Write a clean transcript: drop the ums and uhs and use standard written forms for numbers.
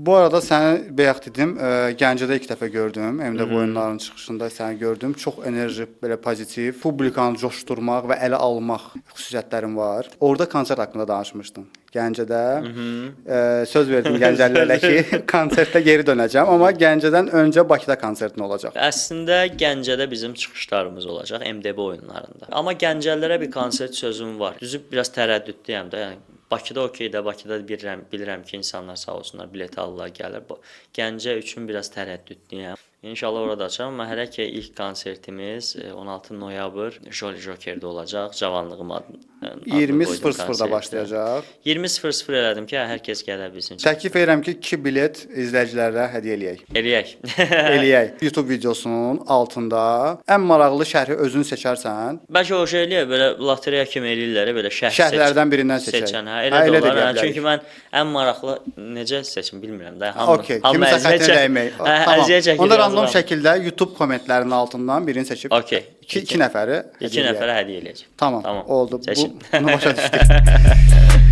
Bu arada səni bayaq dedim, Gəncədə ilk dəfə gördüm. MDB oyunlarının çıxışında səni gördüm. Çox enerji, belə pozitiv, publikanı coşdurmaq və ələ almaq xüsusiyyətlərin var. Orada konsert haqqında danışmışdın. Gəncədə söz verdim gəncəlilərə ki, konsertdə geri dönəcəm, amma Gəncədən öncə Bakıda konsertin olacaq. Əslində Gəncədə bizim çıxışlarımız olacaq MDB oyunlarında. Amma Gəncəlilərə bir konsert sözüm var. Düzü biraz tərəddüdlüyəm də, yəni Bakıda okeydə, Bakıda bilirəm ki, insanlar sağ olsunlar, bilet alırlar, gəlir. Gəncə üçün biraz tərəddüdlüyəm. İnşallah orada açacağam, amma hələ ki ilk konsertimiz 16 noyabr Jolly Joker'də olacaq. Cavanlığım adlı 20:00-da başlayacaq. 20:00 elədim ki, hər kəs gələ bilsin. Təklif edirəm ki, 2 bilet izləyicilərə hədiyyə eləyək. Eləyək. Eləyək. YouTube videosunun altında ən maraqlı şərhi özün seçərsən. Bəlkə o şey eləyək, belə lotereya kimi eləyirlər, belə şərhlərdən birindən seçək. Hə, elə də olar. Çünki mən ən maraqlı necə seçim bilmirəm də. Okey, kimisə xətrinə dəymək. Tamam. Onda random şəkildə YouTube kommentlərinin altından birini seçib. Okey. 2 nəfərə hədiyyə eləyəcəm. Tamam. Oldu. Bunu başa düşdük.